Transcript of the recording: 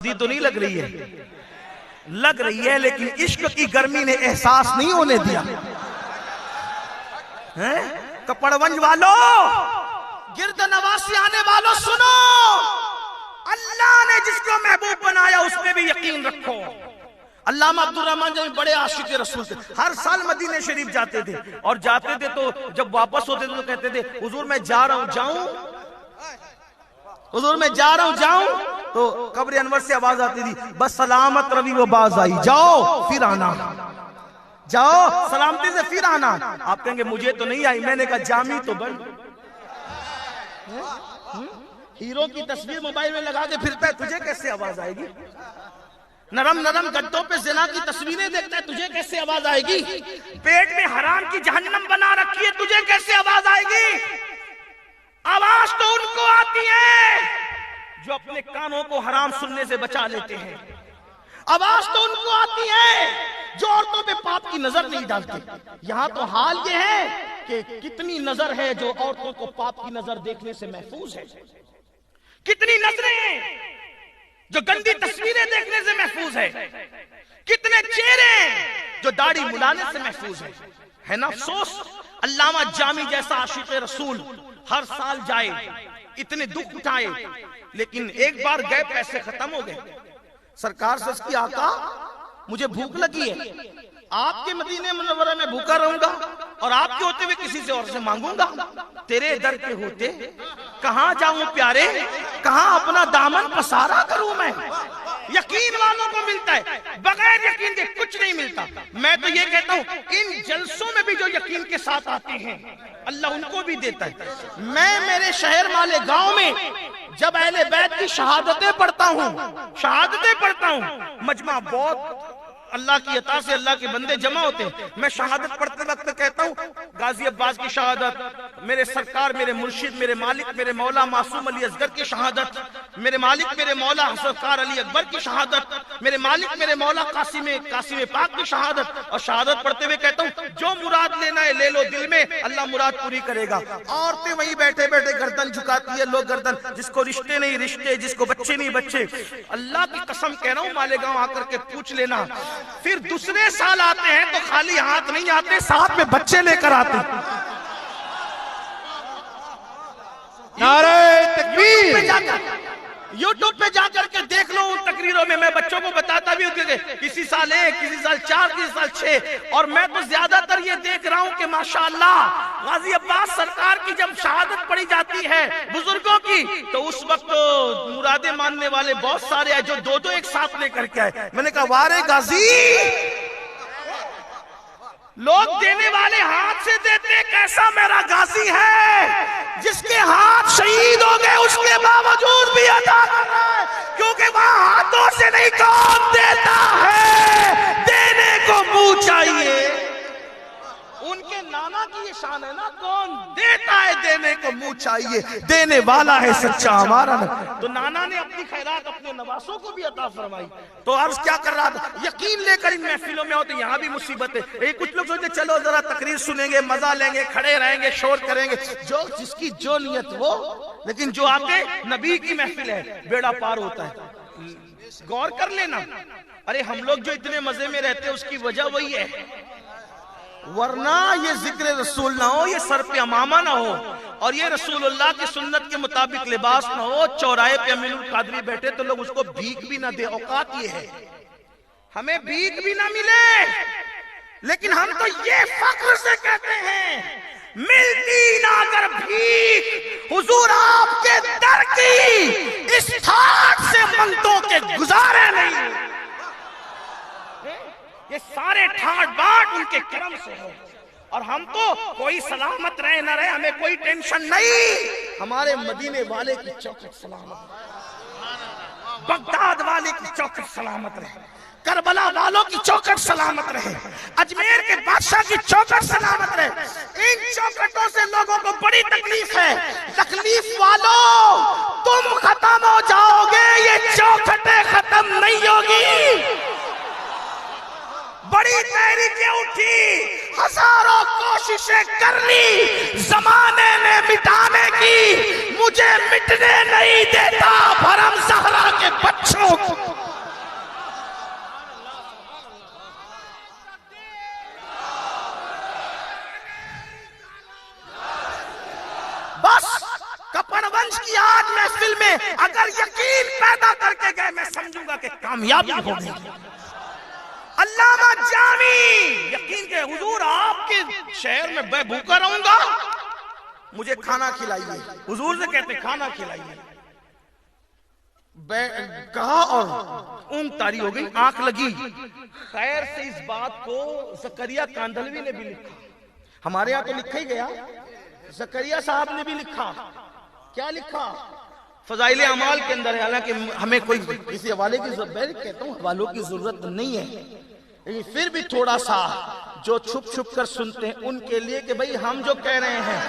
تو نہیں لگ رہی ہے، لگ رہی ہے، لیکن عشق کی گرمی نے احساس نہیں ہونے دیا۔ کپڑونج والو، گرد نواسی آنے والو، سنو، اللہ نے جس کو محبوب بنایا اس میں بھی یقین رکھو۔ علامہ عبدالرحمن جب بڑے عاشق رسول تھے، ہر سال مدینہ شریف جاتے تھے، اور جاتے تھے تو جب واپس ہوتے تھے تو کہتے تھے حضور میں جا رہا ہوں، جاؤں حضور میں جا رہا ہوں، جاؤں؟ تو قبر انور سے آواز آتی تھی بس سلامت روی وہ باز آئی، جاؤ پھر آنا، جاؤ سلامتی سے پھر آنا۔ آپ کہیں گے مجھے تو نہیں آئی، میں نے کہا جامی تو بن۔ ہیرو کی تصویر موبائل میں لگا کے پھرتا ہے، تجھے کیسے آواز آئے گی؟ نرم نرم گدوں پہ زنا کی تصویریں دیکھتا ہے، تجھے کیسے آواز آئے گی؟ پیٹ میں حرام کی جہنم بنا رکھی ہے، تجھے کیسے آواز آئے گی؟ آواز تو ان کو آتی ہے جو اپنے کانوں کو حرام سننے سے بچا لیتے ہیں۔ آواز تو ان کو آتی ہے جو عورتوں پہ پاپ کی نظر نہیں ڈالتے۔ یہاں تو حال یہ ہے کہ کتنی نظر ہے جو عورتوں کو پاپ کی نظر دیکھنے سے محفوظ ہے، کتنی نظریں ہیں جو گندی تصویریں دیکھنے سے محفوظ ہے، کتنے چہرے جو داڑھی ملانے سے محفوظ ہے نا افسوس۔ علامہ جامی جیسا عاشق رسول ہر سال جائے، اتنے دکھ اٹھائے، لیکن ایک بار گئے پیسے ختم ہو گئے۔ سرکار سے اس کی آقا مجھے بھوک لگی ہے، آپ کے مدینہ منورہ میں بھوکا رہوں گا اور آپ کے ہوتے ہوئے کسی سے اور سے مانگوں گا؟ تیرے در کے ہوتے کہاں جاؤں پیارے، کہاں اپنا دامن پسارا کروں میں؟ یقین والوں کو ملتا ہے، بغیر یقین کے کچھ نہیں ملتا۔ میں تو یہ کہتا ہوں ان جلسوں میں بھی جو یقین کے ساتھ آتے ہیں اللہ ان کو بھی دیتا ہے۔ میں میرے شہر والے گاؤں میں جب اہل بیت کی شہادتیں پڑھتا ہوں، مجمع بہت اللہ کی عطا سے اللہ کے بندے جمع ہوتے ہیں، میں شہادت پڑھتے وقت کہتا ہوں غازی عباس کی شہادت، میرے سرکار، میرے مرشد، میرے مالک، میرے مولا معصوم علی اصغر کی شہادت، میرے مالک میرے مولا سرکار علی اکبر کی شہادت، میرے مالک میرے مولا قاسم پاک کی شہادت، اور شہادت پڑھتے ہوئے کہتا ہوں جو مراد لینا ہے لے لو دل میں، اللہ مراد پوری کرے گا۔ عورتیں وہیں بیٹھے بیٹھے گردن جھکاتی ہے، لوگ گردن، جس کو رشتے نہیں رشتے، جس کو بچے نہیں بچے۔ اللہ کی قسم کہہ رہا ہوں مالیگاؤں آ کر کے پوچھ لینا، پھر دوسرے سال آتے ہیں تو خالی ہاتھ نہیں آتے، ساتھ میں بچے لے کر آتے۔ نعرہ تکبیر! یوٹیوب پہ جا کر کے دیکھ لو ان تقریروں میں، میں بچوں کو بتاتا بھی ہوں کہ کسی سال 1، کسی سال 4، کسی سال 6، اور میں تو زیادہ تر یہ دیکھ رہا ہوں کہ ماشاءاللہ غازی عباس سرکار کی جب شہادت پڑھی جاتی ہے بزرگوں کی تو اس وقت مرادیں ماننے والے بہت سارے ہیں جو دو ایک ساتھ لے کر کے آئے۔ میں نے کہا وارے غازی، لوگ دینے والے ہاتھ سے دیتے، کیسا میرا غازی ہے جس کے ہاتھ شہید ہو گئے اس کے باوجود بھی عطا کر رہا ہے، کیونکہ وہاں ہاتھوں سے نہیں، کون دیتا ہے دینے کو منہ چاہیے۔ ان کے نانا کی یہ شان ہے نا، کون دیتا ہے دینے کو منہ چاہیے، دینے والا ہے سچا ہمارا۔ تو نانا نے اپنی خیرات اپنے نواسوں کو بھی عطا فرمائی۔ تو عرض کیا کر رہا تھا، یقین لے کر ان محفلوں میں ہوتے، یہاں بھی مصیبت ہے۔ کچھ لوگ سوچتے چلو ذرا تقریر سنیں گے، مزہ لیں گے، کھڑے رہیں گے، شور کریں گے، جو جس کی جو نیت وہ، لیکن جو آتے نبی کی محفل ہے بیڑا پار ہوتا ہے۔ غور کر لینا، ارے ہم لوگ جو اتنے مزے میں رہتے اس کی وجہ وہی ہے، ورنہ یہ ذکر رسول نہ ہو، یہ سر پہ امامہ نہ ہو، اور یہ رسول اللہ کی سنت کے مطابق لباس نہ ہو، چوراہے پہ امین القادری بیٹھے تو لوگ اس کو بھیک بھی نہ دے۔ اوقات یہ ہے ہمیں بھیک بھی نہ ملے، لیکن ہم تو یہ فخر سے کہتے ہیں ملتی نہ اگر بھیک حضور آپ کے در کی، اس ٹھاٹ سے منتوں کے گزارے نہیں۔ یہ سارے ٹھاٹ باٹ ان کے کرم سے ہے، اور ہم تو کوئی سلامت رہے نہ رہے ہمیں کوئی ٹینشن نہیں، ہمارے مدینے والے کی چوکٹ سلامت رہے، بغداد والے کی چوکٹ سلامت رہے، کربلا والوں کی چوکٹ سلامت رہے، اجمیر کے بادشاہ کی چوکٹ سلامت رہے۔ ان چوکٹوں سے لوگوں کو بڑی تکلیف ہے، تکلیف والوں تم ختم ہو جاؤ گے، یہ چوکٹیں ختم نہیں ہوگی۔ بڑی تحریکیں اٹھی، ہزاروں کوششیں کر لی زمانے نے مٹانے کی، مجھے مٹنے نہیں دیتا بھرم زہرا کے بچوں کو۔ ہے میں سمجھوں گا کہ کامیابی ہو گئی۔ علامہ جامی یقین کہ حضور آپ کے شہر میں میں بھوکا رہوں گا، مجھے کھانا کھلائیے۔ حضور سے کہتے کھانا کھلائیے، کہا اور اونگ طاری ہو گئی، آنکھ لگی۔ خیر سے اس بات کو زکریا کاندھلوی نے بھی لکھا، ہمارے یہاں تو لکھا ہی گیا، زکریا صاحب نے بھی لکھا۔ کیا لکھا؟ فضائل اعمال کے اندر ہے، حالانکہ ہمیں کوئی کسی حوالے کی ضرورت، کہتا ہوں حوالوں کی ضرورت نہیں ہے، لیکن پھر بھی تھوڑا سا جو چھپ چھپ کر سنتے ہیں ان کے لیے کہ بھئی ہم جو کہہ رہے ہیں